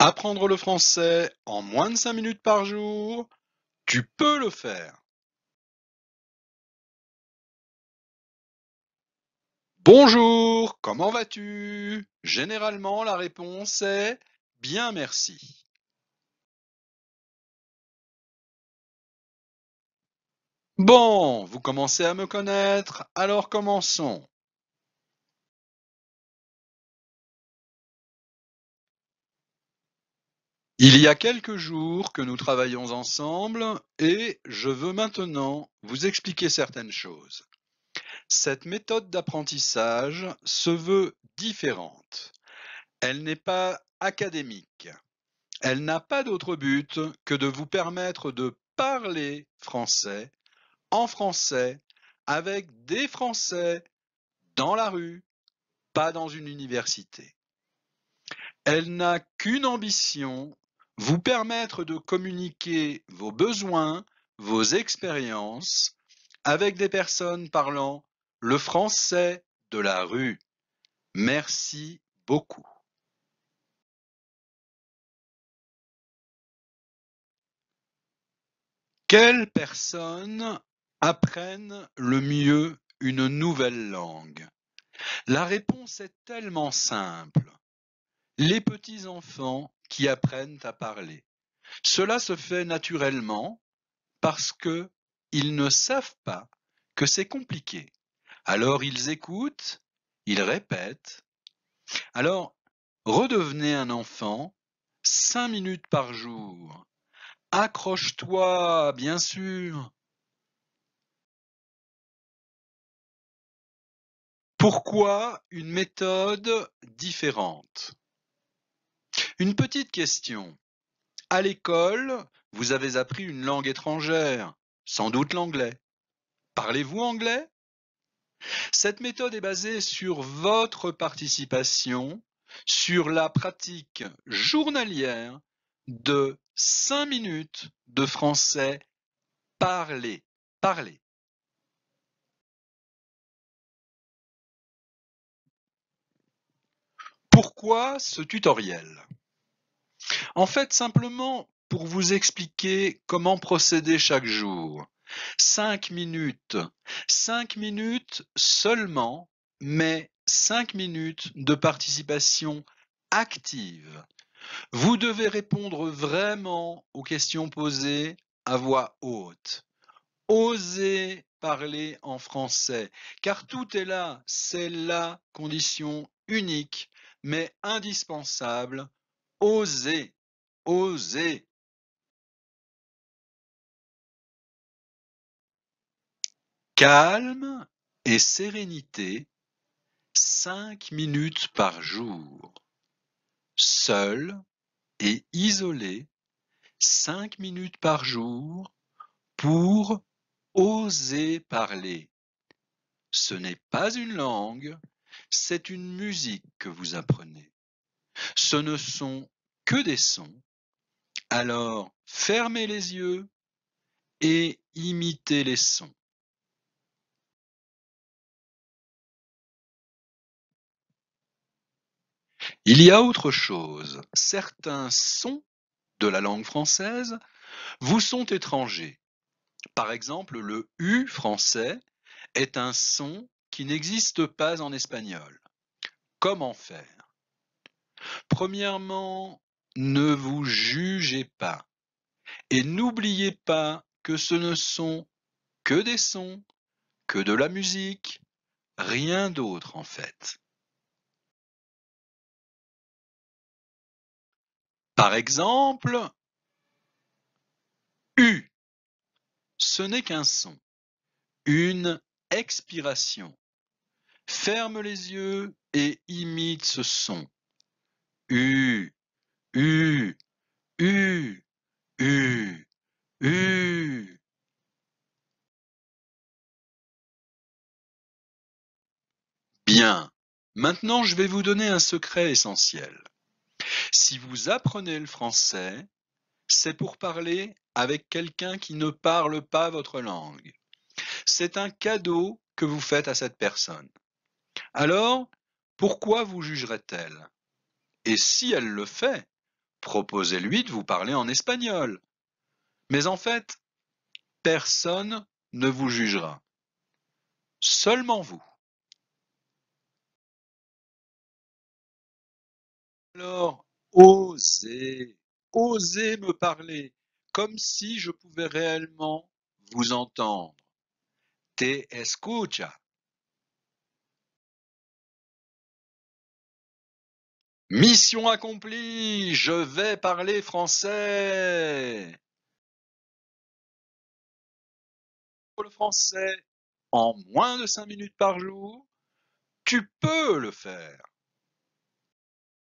Apprendre le français en moins de 5 minutes par jour, tu peux le faire. Bonjour, comment vas-tu? Généralement, la réponse est bien merci. Bon, vous commencez à me connaître, alors commençons. Il y a quelques jours que nous travaillons ensemble et je veux maintenant vous expliquer certaines choses. Cette méthode d'apprentissage se veut différente. Elle n'est pas académique. Elle n'a pas d'autre but que de vous permettre de parler français, en français, avec des Français, dans la rue, pas dans une université. Elle n'a qu'une ambition, vous permettre de communiquer vos besoins, vos expériences, avec des personnes parlant le français de la rue. Merci beaucoup. Quelles personnes apprennent le mieux une nouvelle langue? La réponse est tellement simple. Les petits enfants qui apprennent à parler. Cela se fait naturellement parce que ils ne savent pas que c'est compliqué. Alors ils écoutent, ils répètent. Alors, redevenez un enfant 5 minutes par jour. Accroche-toi, bien sûr. Pourquoi une méthode différente? Une petite question. À l'école, vous avez appris une langue étrangère, sans doute l'anglais. Parlez-vous anglais? Cette méthode est basée sur votre participation, sur la pratique journalière de 5 minutes de français parlé. Parlé. Pourquoi ce tutoriel? En fait, simplement pour vous expliquer comment procéder chaque jour. 5 minutes. 5 minutes seulement, mais 5 minutes de participation active. Vous devez répondre vraiment aux questions posées à voix haute. Osez parler en français, car tout est là. C'est la condition unique, mais indispensable. Osez, osez. Calme et sérénité, 5 minutes par jour. Seul et isolé, 5 minutes par jour pour oser parler. Ce n'est pas une langue, c'est une musique que vous apprenez. Ce ne sont que des sons. Alors fermez les yeux et imitez les sons. Il y a autre chose. Certains sons de la langue française vous sont étrangers. Par exemple, le U français est un son qui n'existe pas en espagnol. Comment faire? Premièrement, ne vous jugez pas et n'oubliez pas que ce ne sont que des sons, que de la musique, rien d'autre en fait. Par exemple, U, ce n'est qu'un son, une expiration. Ferme les yeux et imite ce son. U, U, U, U, U. Bien. Maintenant, je vais vous donner un secret essentiel. Si vous apprenez le français, c'est pour parler avec quelqu'un qui ne parle pas votre langue. C'est un cadeau que vous faites à cette personne. Alors, pourquoi vous jugerait-elle? Et si elle le fait, proposez-lui de vous parler en espagnol. Mais en fait, personne ne vous jugera. Seulement vous. Alors, osez me parler, comme si je pouvais réellement vous entendre. Te escucha. Mission accomplie, je vais parler français. Le français en moins de 5 minutes par jour, tu peux le faire.